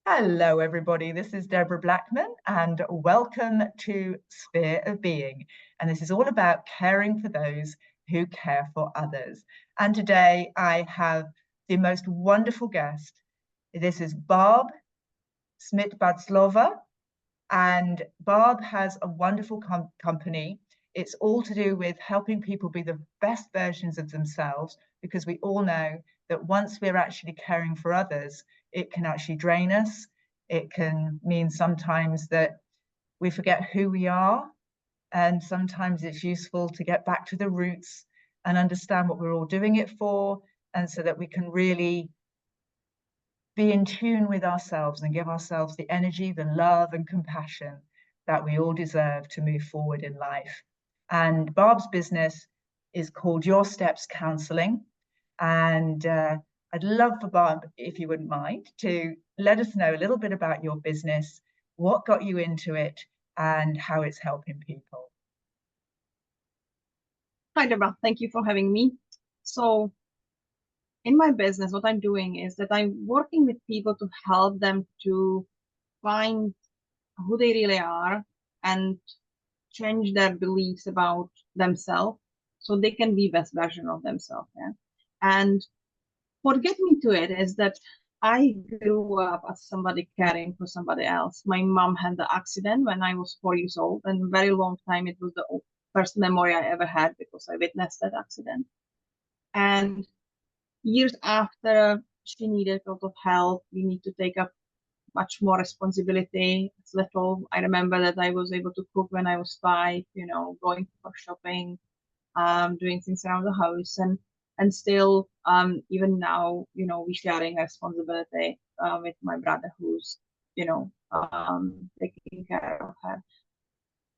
Hello, everybody. This is Deborah Blackman, and welcome to Sphere of Being. And this is all about caring for those who care for others. And today I have the most wonderful guest. This is Barb Smit-Badslova, and Barb has a wonderful company. It's all to do with helping people be the best versions of themselves, because we all know that once we're actually caring for others, it can actually drain us. It can mean sometimes that we forget who we are. And sometimes it's useful to get back to the roots and understand what we're all doing it for. And so that we can really be in tune with ourselves and give ourselves the energy, the love and compassion that we all deserve to move forward in life. And Barb's business is called Your Steps Counselling. And I'd love for Barb, if you wouldn't mind, to let us know a little bit about your business, what got you into it, and how it's helping people. Hi, Deborah. Thank you for having me. So in my business, what I'm doing is that I'm working with people to help them to find who they really are and change their beliefs about themselves so they can be best version of themselves. Yeah? And what got me to it is that I grew up as somebody caring for somebody else. My mom had the accident when I was 4 years old, and a very long time it was the first memory I ever had because I witnessed that accident. And years after she needed a lot of help, we need to take up much more responsibility. It's little. I remember that I was able to cook when I was 5, going for shopping, doing things around the house, and still, even now, we sharing responsibility with my brother who's, taking care of her.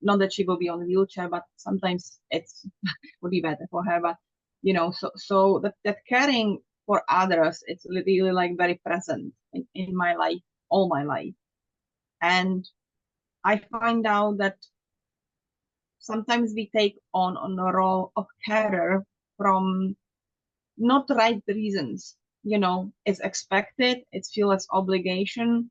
Not that she will be on a wheelchair, but sometimes it's would be better for her. But so that caring for others, it's really like very present in my life, all my life. And I find out that sometimes we take on a role of carer from not right reasons. It's expected, it's feel as obligation.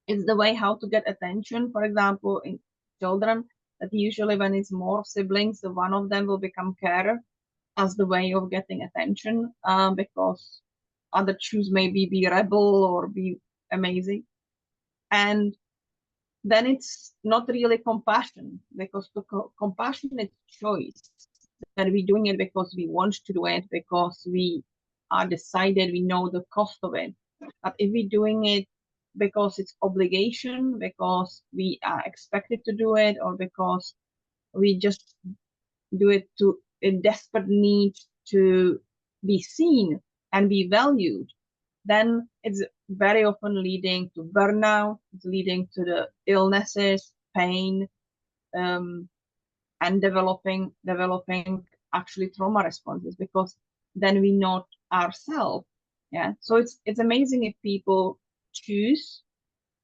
It's the way how to get attention. For example, in children, that usually when it's more siblings, the one of them will become carer as the way of getting attention, because other choose maybe be rebel or be amazing. And then it's not really compassion, because compassion is choice. That we're doing it because we want to do it, because we are decided, we know the cost of it. But if we're doing it because it's obligation, because we are expected to do it, or because we just do it to a desperate need to be seen and be valued, then it's very often leading to burnout, it's leading to the illnesses, pain, and developing actually trauma responses, because then we not ourselves. Yeah. So it's amazing if people choose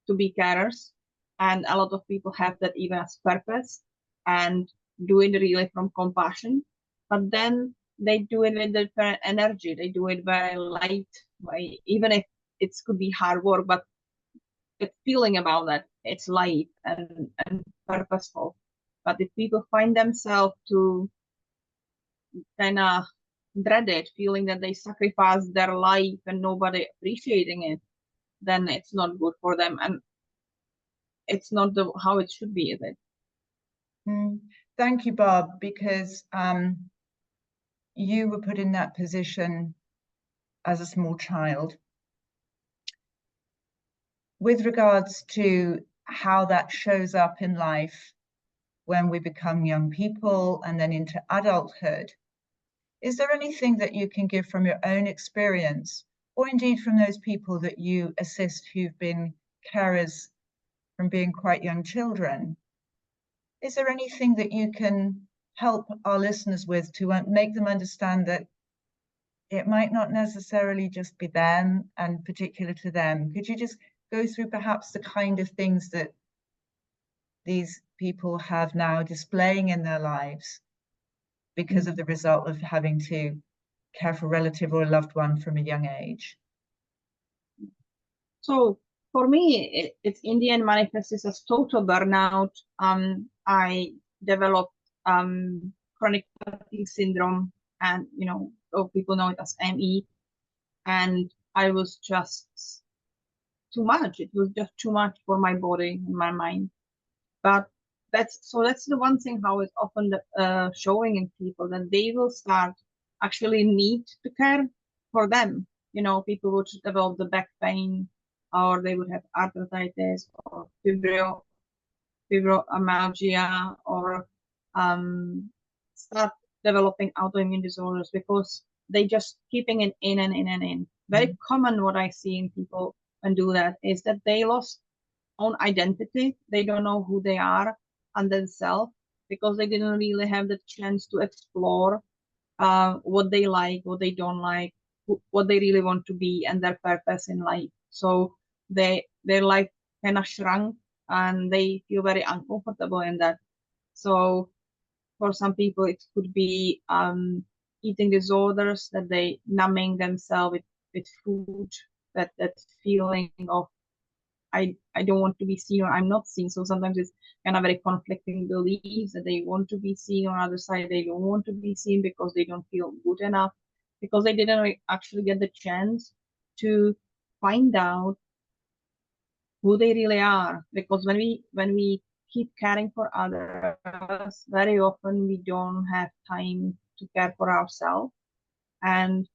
to be carers, and a lot of people have that even as purpose and do it really from compassion, but then they do it with different energy. They do it very light way, even if it could be hard work, but the feeling about that, it's light and purposeful. But if people find themselves to kind of dread it, feeling that they sacrifice their life and nobody appreciating it, then it's not good for them, and it's not how it should be, is it? Thank you, Barb, because you were put in that position as a small child. With regards to how that shows up in life when we become young people and then into adulthood, is there anything that you can give from your own experience, or indeed from those people that you assist who've been carers from being quite young children? Is there anything that you can help our listeners with to make them understand that it might not necessarily just be them and particular to them? Could you just go through perhaps the kind of things that these people have now displaying in their lives because of the result of having to care for a relative or a loved one from a young age? So for me, it's in the end manifests as total burnout. I developed chronic fatigue syndrome, and people know it as ME, and I was just too much. It was just too much for my body and my mind. But that's the one thing how it's often showing in people, that they will start actually need to care for them. People would develop the back pain, or they would have arthritis, or fibromyalgia, or start developing autoimmune disorders because they just keeping it in and in and in. Very common what I see in people and do that is that they lost own identity. They don't know who they are and themselves because they didn't really have the chance to explore what they like, what they don't like, what they really want to be, and their purpose in life. So their life kind of shrunk, and they feel very uncomfortable in that. So for some people, it could be eating disorders, that they numbing themselves with food, that feeling of I don't want to be seen, or I'm not seen. So sometimes it's kind of very conflicting beliefs, that they want to be seen. On the other side, they don't want to be seen because they don't feel good enough, because they didn't actually get the chance to find out who they really are. Because when we keep caring for others, very often we don't have time to care for ourselves. And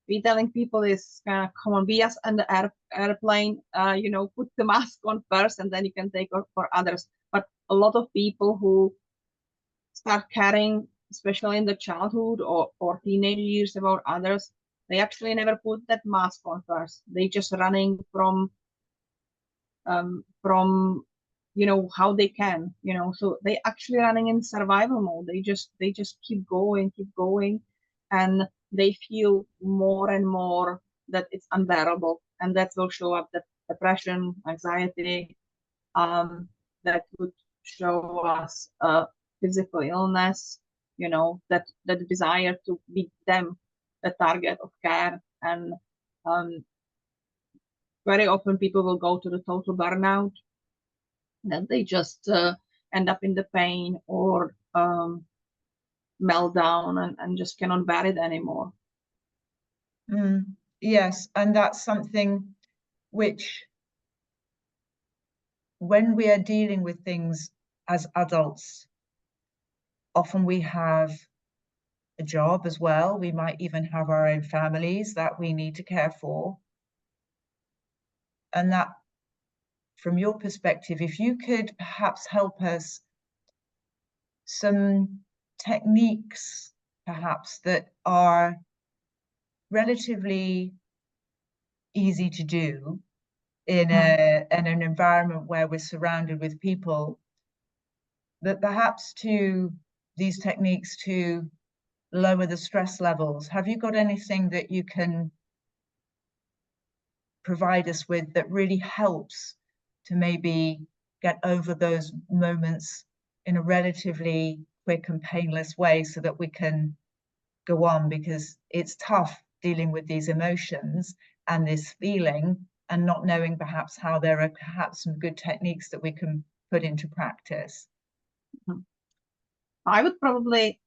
we telling people is kind of come on, be us on the airplane, put the mask on first, and then you can take for others. But a lot of people who start caring, especially in the childhood or teenage years, about others, they actually never put that mask on first. They just running from how they can, so they actually running in survival mode. They just keep going, and they feel more and more that it's unbearable, and that will show up that depression, anxiety, that would show us physical illness, that desire to be them the target of care. And very often people will go to the total burnout, that they just end up in the pain or meltdown and just cannot bear it anymore. Yes, and that's something which, when we are dealing with things as adults, often we have a job as well. We might even have our own families that we need to care for. And that, from your perspective, if you could perhaps help us some techniques, perhaps, that are relatively easy to do in an environment where we're surrounded with people, that perhaps to these techniques to lower the stress levels. Have you got anything that you can provide us with that really helps to maybe get over those moments in a relatively quick and painless way, so that we can go on? Because it's tough dealing with these emotions and this feeling and not knowing perhaps how there are perhaps some good techniques that we can put into practice. I would probably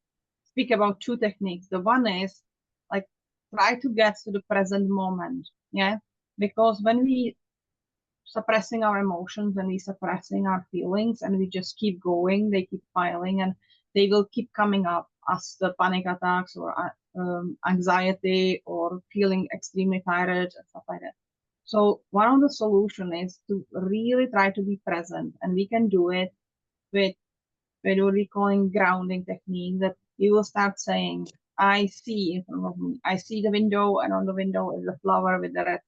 speak about two techniques. The one is like try to get to the present moment. Yeah, because when we suppressing our emotions, when we suppressing our feelings, and we just keep going, they keep piling, and they will keep coming up as the panic attacks or anxiety or feeling extremely tired and stuff like that. So one of the solutions is to really try to be present, and we can do it with what we calling grounding technique, that you will start saying, I see in front of me, I see the window, and on the window is a flower with the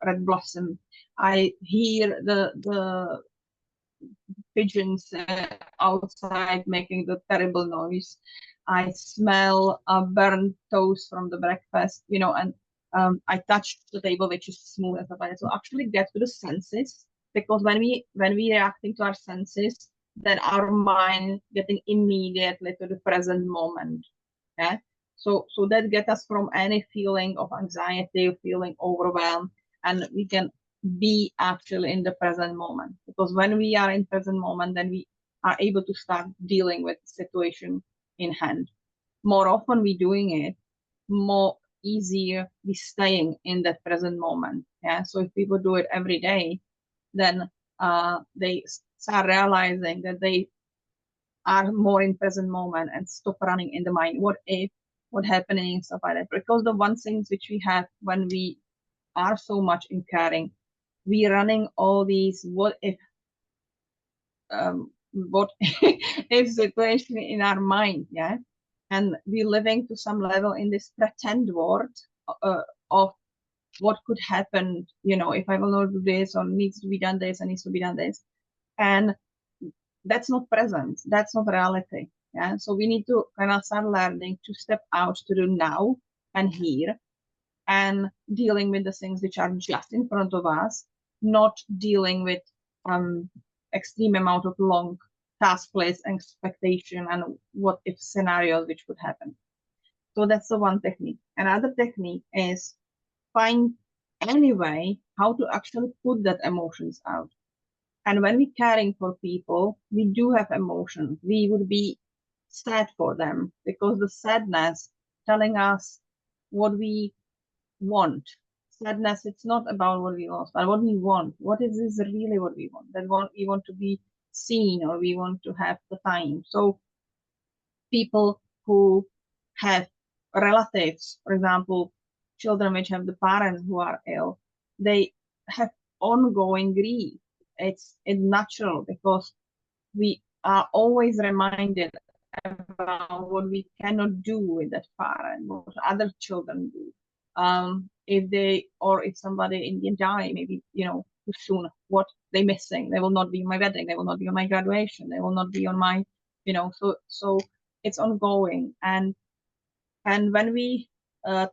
red blossom. I hear the pigeons outside making the terrible noise. I smell burnt toast from the breakfast, and I touch the table, which is smooth and stuff like that. So actually get to the senses, because when we reacting to our senses, then our mind getting immediately to the present moment. Yeah. So that gets us from any feeling of anxiety or feeling overwhelmed, and we can be actually in the present moment. Because when we are in present moment, then we are able to start dealing with the situation in hand. More often we doing it, more easier we staying in that present moment. Yeah. So if people do it every day, then they start realizing that they are more in present moment and stop running in the mind. What if, what happening, stuff like that. Because the one things which we have when we are so much in caring, we running all these what if situation in our mind, yeah, and we living to some level in this pretend world of what could happen, you know, if I will not do this or needs to be done this and needs to be done this, and that's not present, that's not reality. Yeah, so we need to kind of start learning to step out to the now and here, and dealing with the things which are just in front of us, not dealing with extreme amount of long task list expectation and what if scenarios which would happen. So that's the one technique. Another technique is find any way how to actually put that emotions out. And when we're caring for people, we do have emotions. We would be sad for them because the sadness telling us what we want. Sadness, it's not about what we lost, but what we want. What is this really what we want? That we want to be seen, or we want to have the time. So people who have relatives, for example, children which have the parents who are ill, they have ongoing grief. It's natural because we are always reminded about what we cannot do with that parent, what other children do. If they, or if somebody in the die, maybe, you know, too soon, what they missing, they will not be on my wedding, they will not be on my graduation, they will not be on my, you know, so it's ongoing. And when we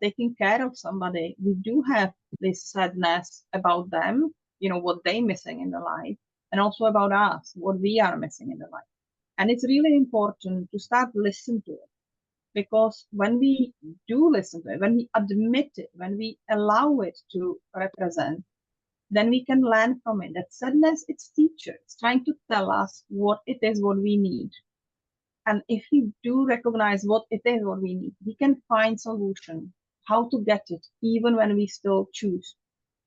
taking care of somebody, we do have this sadness about them, you know, what they missing in the life, and also about us, what we are missing in the life. And it's really important to start listening to it, because when we do listen to it, when we admit it, when we allow it to represent, then we can learn from it. That sadness, it's teacher. It's trying to tell us what it is, what we need. And if we do recognize what it is, what we need, we can find solution, how to get it, even when we still choose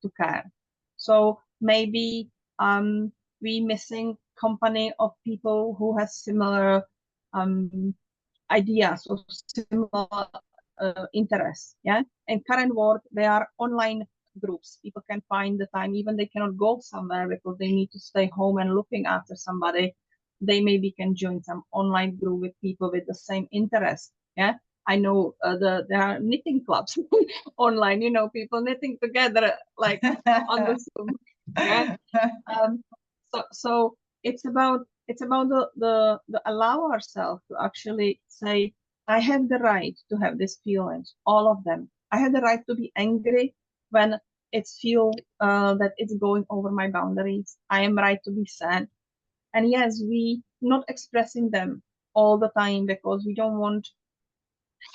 to care. So maybe we missing company of people who has similar ideas or similar interests. Yeah, in current world, there are online groups. People can find the time, even they cannot go somewhere because they need to stay home and looking after somebody. They maybe can join some online group with people with the same interest. Yeah, I know there are knitting clubs online. You know, people knitting together like on the Zoom. Yeah. So it's about the allow ourselves to actually say, I have the right to have these feelings, all of them. I have the right to be angry when it's feel that it's going over my boundaries. I am right to be sad. And yes, we not expressing them all the time because we don't want to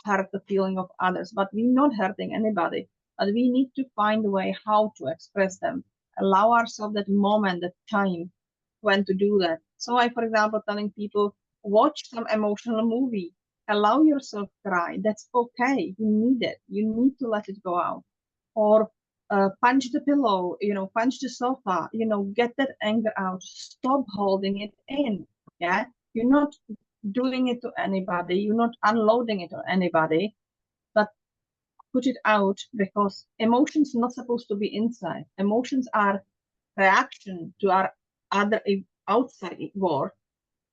hurt the feeling of others, but we're not hurting anybody. But we need to find a way how to express them. Allow ourselves that moment, that time when to do that. So I, for example, telling people, watch some emotional movie. Allow yourself to cry. That's okay. You need it. You need to let it go out. Or punch the pillow, you know, punch the sofa, you know, get that anger out. Stop holding it in. Yeah. You're not doing it to anybody. You're not unloading it on anybody, but put it out, because emotions are not supposed to be inside. Emotions are reaction to our other outside world.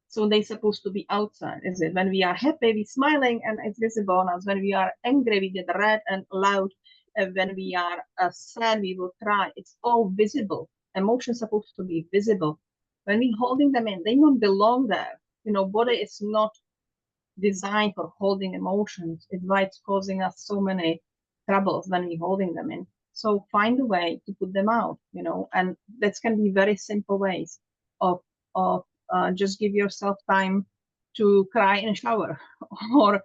So they're supposed to be outside. Is it when we are happy, we smiling and it's visible on us. When we are angry, we get red and loud. And when we are sad, we will cry. It's all visible. Emotions supposed to be visible. When we holding them in, they don't belong there. You know, body is not designed for holding emotions. It's why it's causing us so many troubles when we're holding them in. So find a way to put them out, you know, and that can be very simple ways of just give yourself time to cry in a shower, or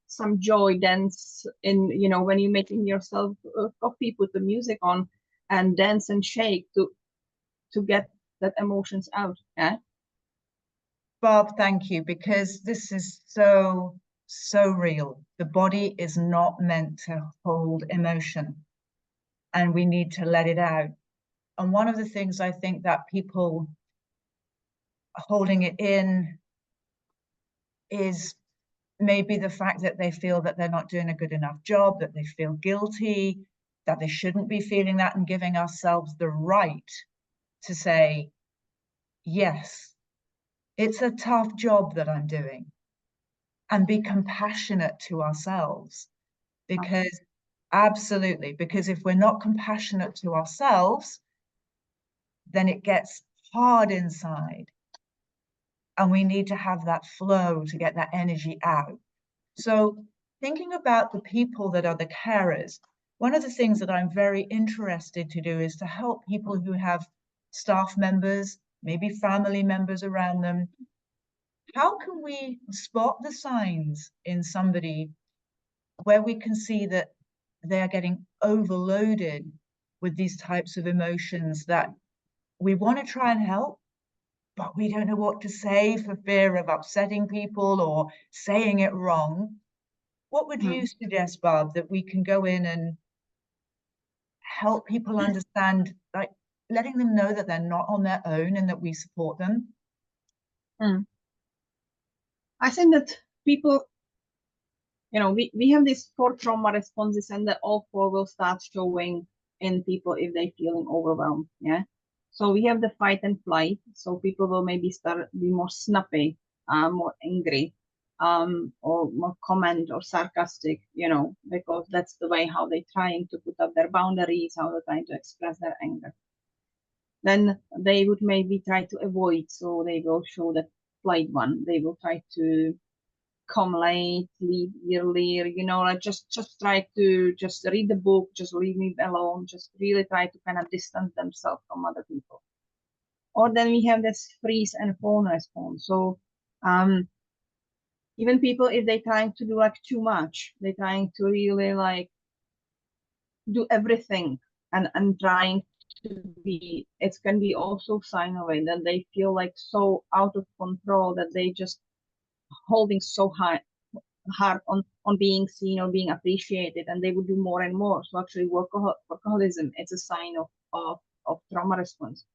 some joy, dance in, you know, when you're making yourself coffee, put the music on and dance and shake to get that emotions out. Yeah. Barb, thank you, because this is so real. The body is not meant to hold emotion, and we need to let it out. And one of the things I think that people are holding it in is maybe the fact that they feel that they're not doing a good enough job, that they feel guilty, that they shouldn't be feeling that, and giving ourselves the right to say, yes, it's a tough job that I'm doing, and be compassionate to ourselves. Because absolutely, because if we're not compassionate to ourselves, then it gets hard inside, and we need to have that flow to get that energy out. So thinking about the people that are the carers, one of the things that I'm very interested to do is to help people who have staff members, maybe family members around them. How can we spot the signs in somebody where we can see that they are getting overloaded with these types of emotions, that we want to try and help, but we don't know what to say for fear of upsetting people or saying it wrong? What would you suggest, Barb, that we can go in and help people understand, like letting them know that they're not on their own and that we support them? I think that people, you know, we have these 4 trauma responses, and that all 4 will start showing in people if they're feeling overwhelmed. Yeah. So we have the fight and flight. So people will maybe start be more snappy, more angry, or more comment or sarcastic, you know, because that's the way how they're trying to put up their boundaries, how they're trying to express their anger. Then they would maybe try to avoid, so they will show that flight one. They will try to come late, leave early, you know, like just try to just read the book, just leave me alone, just really try to kind of distance themselves from other people. Or then we have this freeze and fawn response. So even people, if they're trying to do like too much, they're trying to really like do everything and trying to be, it can be also sign of it that they feel like so out of control that they just holding so hard on being seen or being appreciated, and they would do more and more. So actually workaholism, it's a sign of trauma response.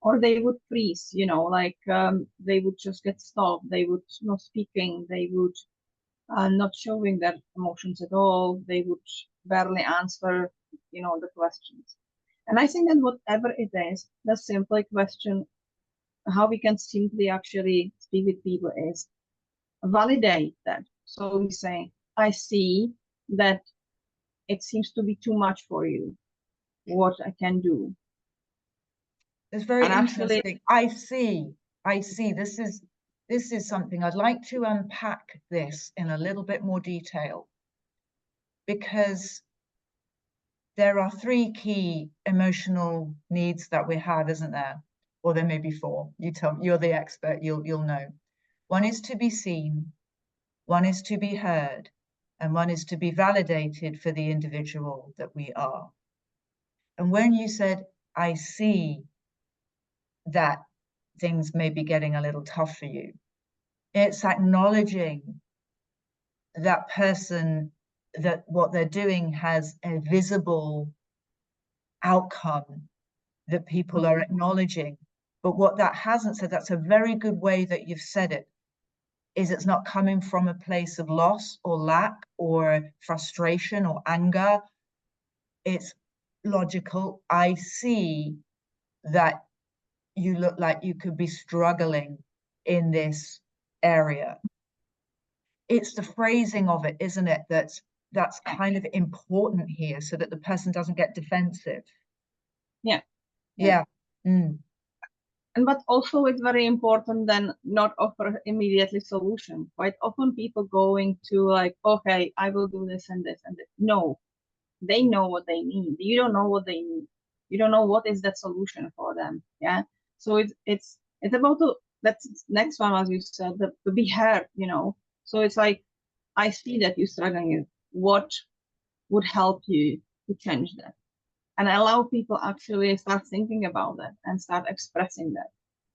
Or they would freeze, you know, like they would just get stopped, they would not speaking, they would not showing their emotions at all, they would barely answer, you know, the questions. And I think that whatever it is, the simple question how we can simply actually speak with people is validate that. So we say, I see that it seems to be too much for you. What I can do. It's very And actually, interesting. I see. This is something I'd like to unpack this in a little bit more detail, because there are 3 key emotional needs that we have, isn't there? Or there may be 4. You tell me, you're the expert, you'll know. One is to be seen, one is to be heard, and one is to be validated for the individual that we are. And when you said, I see that things may be getting a little tough for you, it's acknowledging that person, that what they're doing has a visible outcome that people are acknowledging. But what that hasn't said, that's a very good way that you've said it, is it's not coming from a place of loss or lack or frustration or anger. It's logical. I see that you look like you could be struggling in this area. It's the phrasing of it, isn't it, that's kind of important here, so that the person doesn't get defensive. yeah. Mm. And but also it's very important then not offer immediately solution. Quite often people going to like, okay, I will do this and this and this. No, they know what they need. You don't know what they need. You don't know what is that solution for them. Yeah. So it's about that's next one, as you said, the be heard, you know. So it's like I see that you're struggling. What would help you to change that? And allow people actually start thinking about that and start expressing that.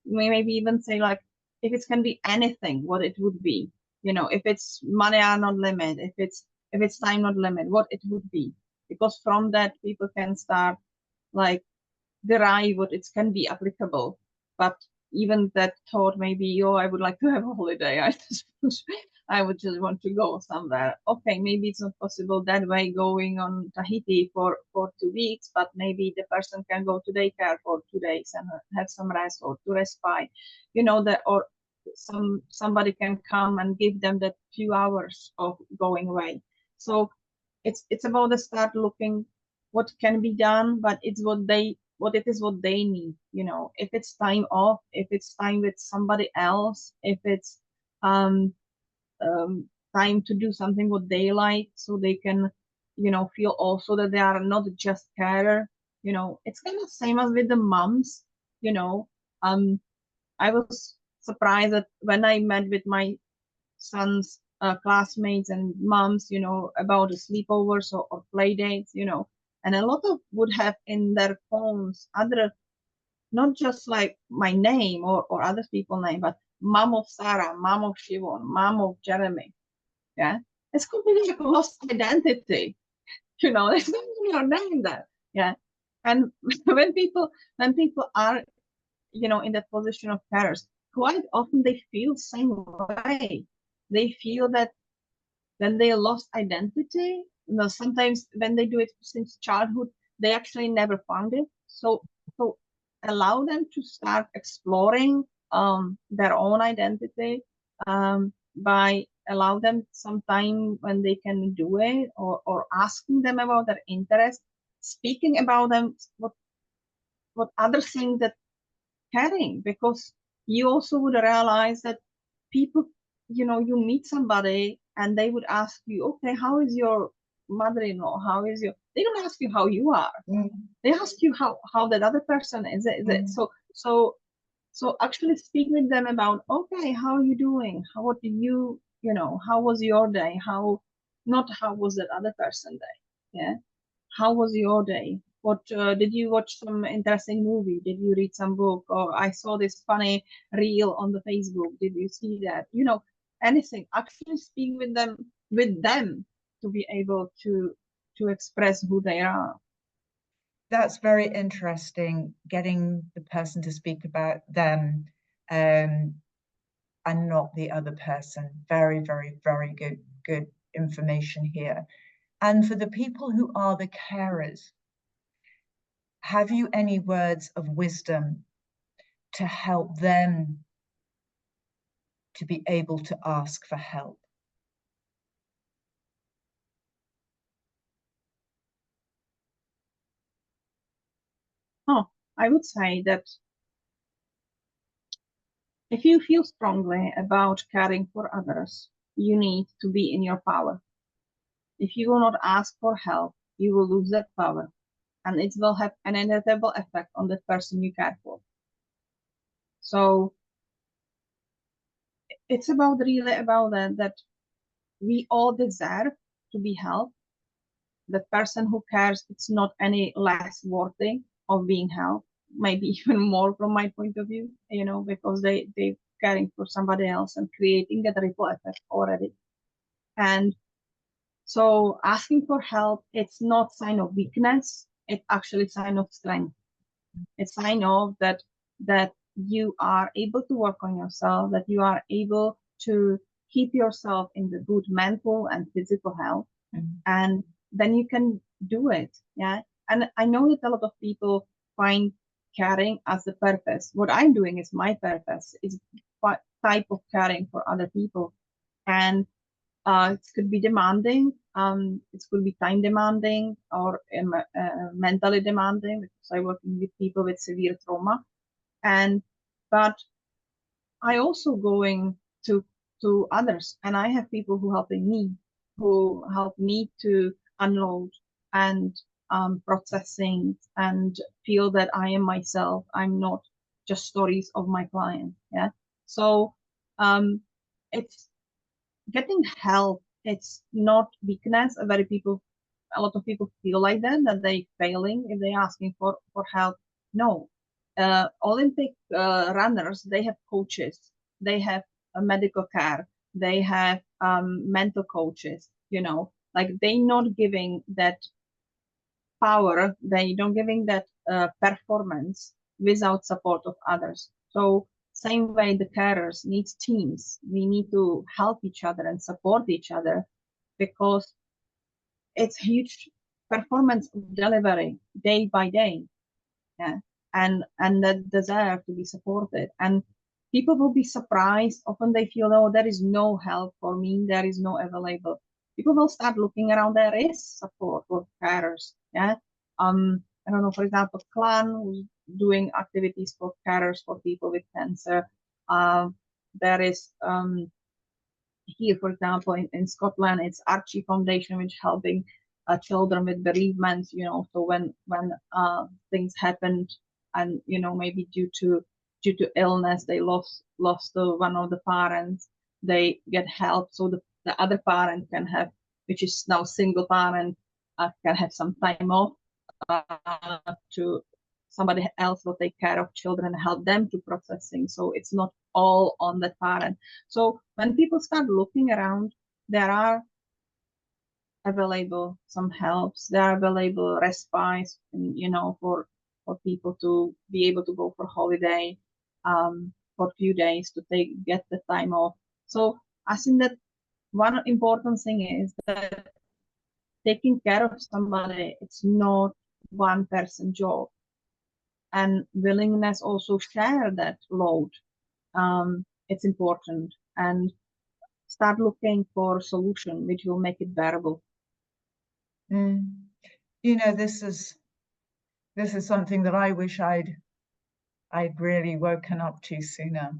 Maybe even say, like, if it can be anything, what it would be. You know, if it's money are not limit, if it's time not limit, what it would be. Because from that, people can start, like, derive what it can be applicable. But even that thought, maybe, oh, I would like to have a holiday. I would just want to go somewhere. Okay, maybe it's not possible that way, going on Tahiti for 2 weeks, but maybe the person can go to daycare for 2 days and have some rest, or to respite, you know, that, or somebody can come and give them that few hours of going away. So it's about the start looking what can be done, but it's what they need. You know, if it's time off, if it's time with somebody else, if it's um time to do something what they like, so they can, you know, feel also that they are not just carer. You know, it's kind of same as with the moms. You know, I was surprised that when I met with my son's classmates and moms, you know, about the sleepovers or play dates, you know, and a lot of would have in their phones other, not just like my name or other people's name, but mom of Sarah, mom of Shivon, mom of Jeremy. Yeah, it's completely like lost identity. You know, there's not even your name there. Yeah, and when people are, you know, in that position of carers, quite often they feel the same way. They feel that when they lost identity, you know, sometimes when they do it since childhood, they actually never found it. So allow them to start exploring their own identity, by allow them some time when they can do it, or asking them about their interest, speaking about them, what other things that caring, because you also would realize that people, you know, you meet somebody and they would ask you, okay, how is your mother-in-law? How is your, they don't ask you how you are. They ask you how that other person is. So actually speak with them about, okay, how are you doing? What do you know, how was your day? Not how was that other person day? Yeah. How was your day? What did you watch some interesting movie? Did you read some book? Or I saw this funny reel on the Facebook. Did you see that? You know, anything. Actually speak with them to be able to express who they are. That's very interesting, getting the person to speak about them, and not the other person. Very, very, very good information here. And for the people who are the carers, have you any words of wisdom to help them to be able to ask for help? Oh, I would say that if you feel strongly about caring for others, you need to be in your power. If you will not ask for help, you will lose that power, and it will have an inevitable effect on the person you care for. So it's really about that we all deserve to be helped. The person who cares, it's not any less worthy of being helped, maybe even more from my point of view, you know, because they caring for somebody else and creating that ripple effect already. And so asking for help, it's not sign of weakness, it's actually sign of strength. It's sign of that you are able to work on yourself, that you are able to keep yourself in the good mental and physical health, and then you can do it. Yeah. And I know that a lot of people find caring as the purpose. What I'm doing is my purpose. It's what type of caring for other people. And it could be demanding. It could be time demanding or mentally demanding, because I'm working with people with severe trauma. But I also going to others, and I have people who helping me, who help me to unload and processing and feel that I am myself. I'm not just stories of my client. Yeah. So it's getting help it's not weakness. A lot of people feel like that they failing if they're asking for help. No, Olympic runners, they have coaches, they have a medical care, they have mental coaches, you know, like they not giving that power, they don't giving that performance without support of others. So same way the carers needs teams. We need to help each other and support each other, because it's huge performance delivery day by day. Yeah. And that deserve to be supported. And people will be surprised. Often they feel, oh, there is no help for me, there is no available. People will start looking around, there is support for carers. Yeah. I don't know, for example, Clan who's doing activities for carers for people with cancer. There is here, for example, in Scotland, it's Archie Foundation, which helping children with bereavement. You know, so when things happened, and you know, maybe due to illness, they lost one of the parents, they get help, so the other parent can have, which is now single parent, can have some time off to somebody else will take care of children and help them to process things. So it's not all on the parent. So when people start looking around, there are available some helps, there are available respites, you know, for people to be able to go for holiday for a few days to get the time off. So I think that one important thing is that taking care of somebody, it's not one person job, and willingness also share that load. It's important, and start looking for a solution which will make it bearable. You know, this is something that I wish I'd really woken up to sooner.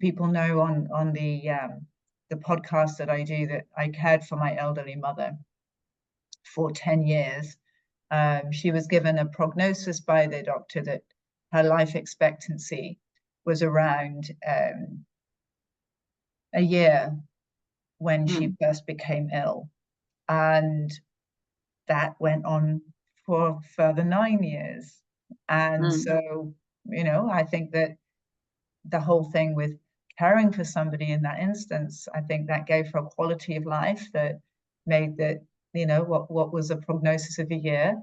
People know on the podcast that I do that I cared for my elderly mother for 10 years. She was given a prognosis by the doctor that her life expectancy was around a year when she first became ill. And that went on for a further 9 years. And so, you know, I think that the whole thing with caring for somebody in that instance, I think that gave her a quality of life that made that, you know, what was a prognosis of a year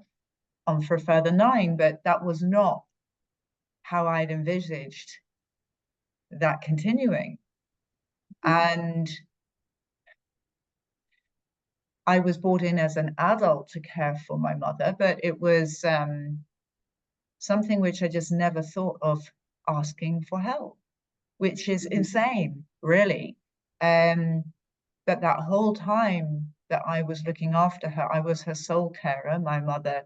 on for a further 9, but that was not how I'd envisaged that continuing. And I was brought in as an adult to care for my mother, but it was something which I just never thought of asking for help, which is insane, really. But that whole time that I was looking after her, I was her sole carer. My mother,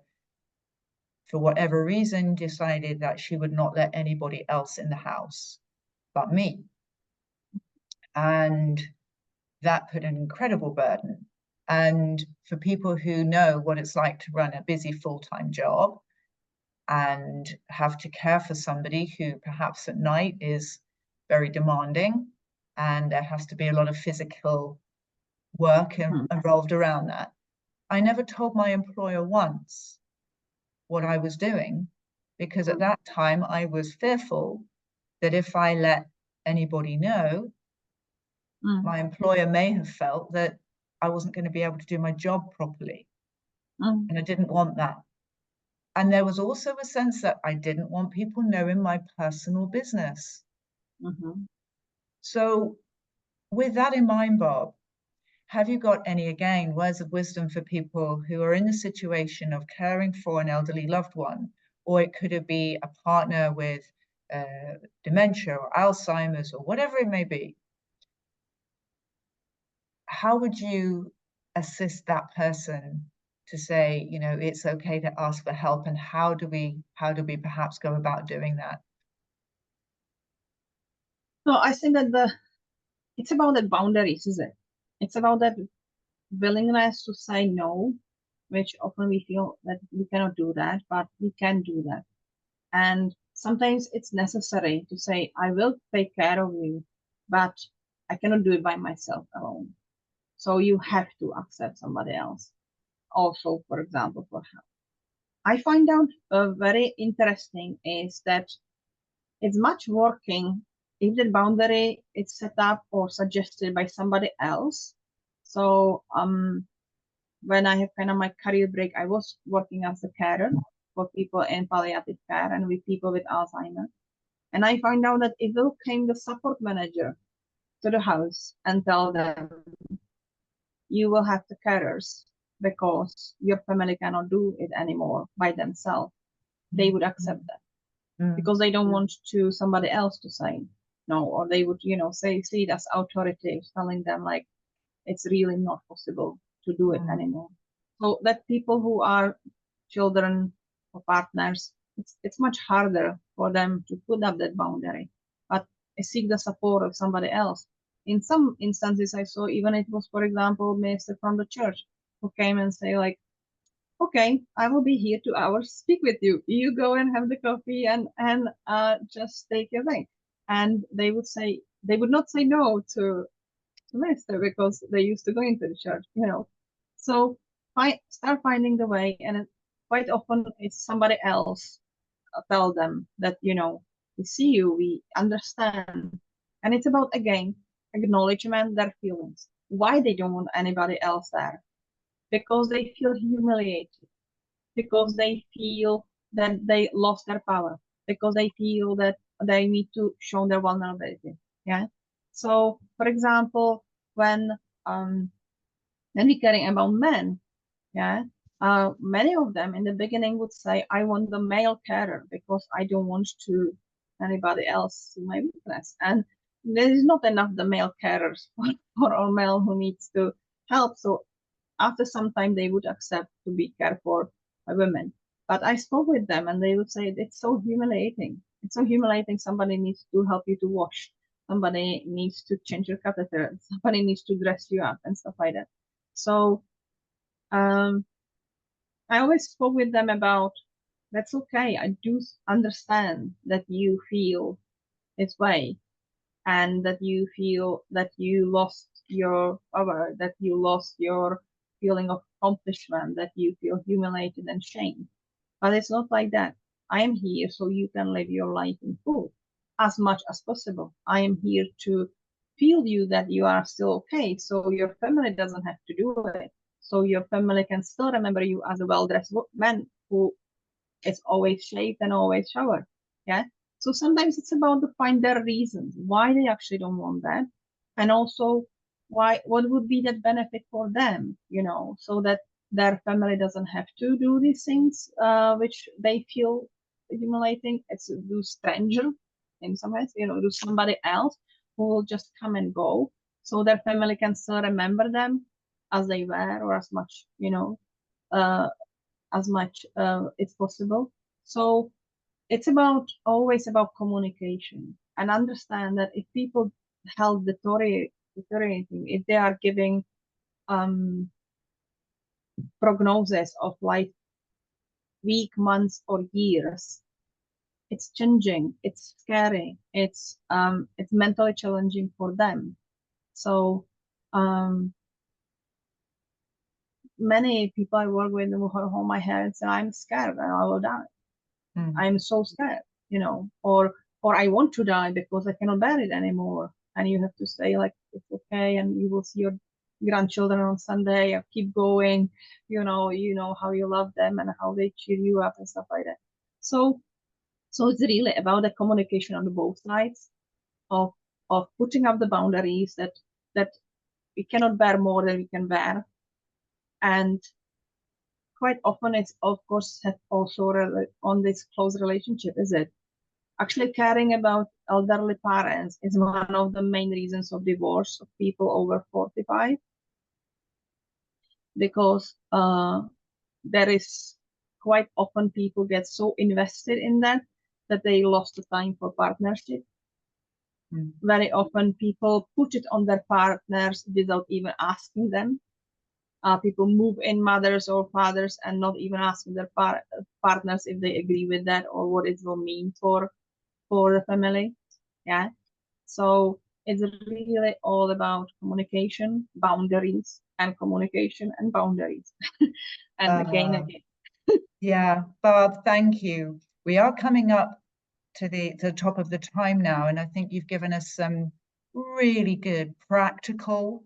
for whatever reason, decided that she would not let anybody else in the house but me. And that put an incredible burden. And for people who know what it's like to run a busy full-time job and have to care for somebody who perhaps at night is very demanding, and there has to be a lot of physical work involved around that. I never told my employer once what I was doing, because at that time I was fearful that if I let anybody know, my employer may have felt that I wasn't going to be able to do my job properly. And I didn't want that. And there was also a sense that I didn't want people knowing my personal business. So with that in mind, Barb, have you got any, again, words of wisdom for people who are in the situation of caring for an elderly loved one, or it could be a partner with dementia or Alzheimer's or whatever it may be? How would you assist that person to say, you know, it's okay to ask for help, and how do we perhaps go about doing that? So I think that it's about the boundaries, is it? It's about that willingness to say no, which often we feel that we cannot do that, but we can do that. And sometimes it's necessary to say, I will take care of you, but I cannot do it by myself alone. So you have to accept somebody else. Also, for example, for help. I find out very interesting is that it's much working if the boundary is set up or suggested by somebody else. So when I have kind of my career break, I was working as a carer for people in palliative care and with people with Alzheimer's. And I find out that it will came the support manager to the house and tell them, you will have the carers because your family cannot do it anymore by themselves. They would accept that because they don't want to somebody else to say no, or they would, see it as authoritative, telling them like it's really not possible to do it anymore. So that people who are children or partners, it's much harder for them to put up that boundary, but seek the support of somebody else. In some instances, I saw even it was, for example, minister from the church who came and say like, okay, I will be here 2 hours, speak with you. You go and have the coffee and just take your thing. And they would not say no to minister because they used to go into the church, So start finding the way, and quite often it's somebody else tell them that, we see you, we understand. And it's about, again, acknowledgement their feelings. Why they don't want anybody else there? Because they feel humiliated, because they feel that they lost their power, because they feel that they need to show their vulnerability. Yeah. So, for example, when we're caring about men, yeah, many of them in the beginning would say, I want the male carer because I don't want to anybody else see my weakness. And there is not enough the male carers for our male who needs to help. So after some time, they would accept to be cared for by women. But I spoke with them and they would say, it's so humiliating. It's so humiliating. Somebody needs to help you to wash. Somebody needs to change your catheter. Somebody needs to dress you up and stuff like that. So I always spoke with them about, that's okay. I do understand that you feel this way and that you feel that you lost your power, that you lost your feeling of accomplishment, that you feel humiliated and shamed. But it's not like that. I am here so you can live your life in full as much as possible. I am here to feel you that you are still okay, so your family doesn't have to do it. So your family can still remember you as a well-dressed man who is always shaved and always showered. Yeah. So sometimes it's about to find their reasons why they actually don't want that, and also what would be the benefit for them, so that their family doesn't have to do these things, which they feel humiliating. It's do stranger in some ways, do somebody else who will just come and go, so their family can still remember them as they were, or as much, it's possible. So it's always about communication, and understand that if people health deteriorating, if they are giving prognosis of like week, months, or years, it's changing, it's scary, it's mentally challenging for them. So many people I work with who hold my hand and say, I'm scared and I will die. I'm so scared, or I want to die because I cannot bear it anymore. And you have to say like, it's okay, and you will see your grandchildren on Sunday, or keep going, you know how you love them and how they cheer you up and stuff like that. So it's really about the communication on both sides of putting up the boundaries that we cannot bear more than we can bear. And quite often it's, of course, also on this close relationship, is it? Actually, caring about elderly parents is one of the main reasons of divorce of people over 45, because there is quite often people get so invested in that they lost the time for partnership. Very often people put it on their partners without even asking them. People move in mothers or fathers and not even asking their partners if they agree with that or what it will mean for the family. Yeah. So It's really all about communication, boundaries, and communication and boundaries. And again. Yeah, Barb, thank you. We are coming up to the top of the time now, and I think you've given us some really good, practical,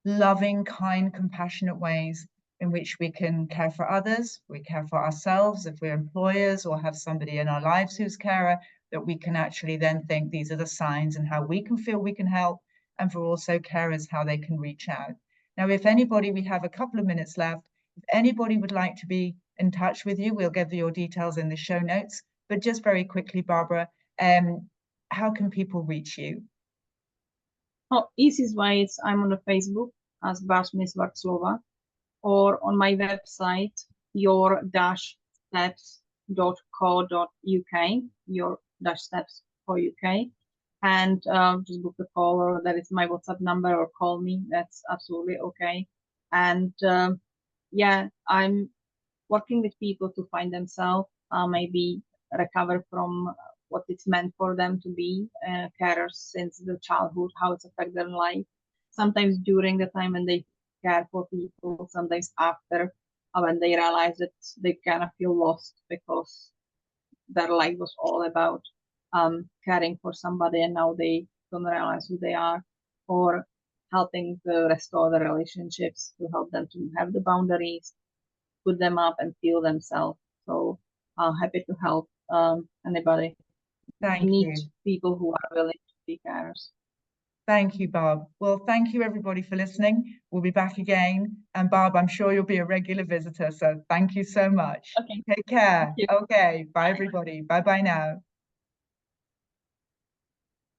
loving, kind, compassionate ways in which we can care for others, we care for ourselves if we're employers or have somebody in our lives who's carer, that we can actually then think these are the signs and how we can feel we can help, and for also carers how they can reach out. Now, if anybody, we have a couple of minutes left, if anybody would like to be in touch with you, we'll give your details in the show notes. But just very quickly, Barbara, how can people reach you? Oh, easiest way is I'm on the Facebook as Barb VARCOLVA, or on my website, your-steps.co.uk, your-steps.co.uk, and just book a call, or that is my WhatsApp number, or call me. That's absolutely okay. And yeah, I'm working with people to find themselves, maybe recover from what it's meant for them to be carers since the childhood, how it's affected their life. Sometimes during the time when they care for people, sometimes after, when they realize that they kind of feel lost because their life was all about caring for somebody, and now they don't realize who they are, or helping to restore the relationships, to help them to have the boundaries, put them up and feel themselves. So happy to help anybody. Thank We need you. people who are willing to be carers. Thank you, Barb. Well, thank you everybody for listening. We'll be back again. And Barb, I'm sure you'll be a regular visitor. So thank you so much. Okay. Take care. Thank you. Okay. Bye, everybody. Bye-bye now.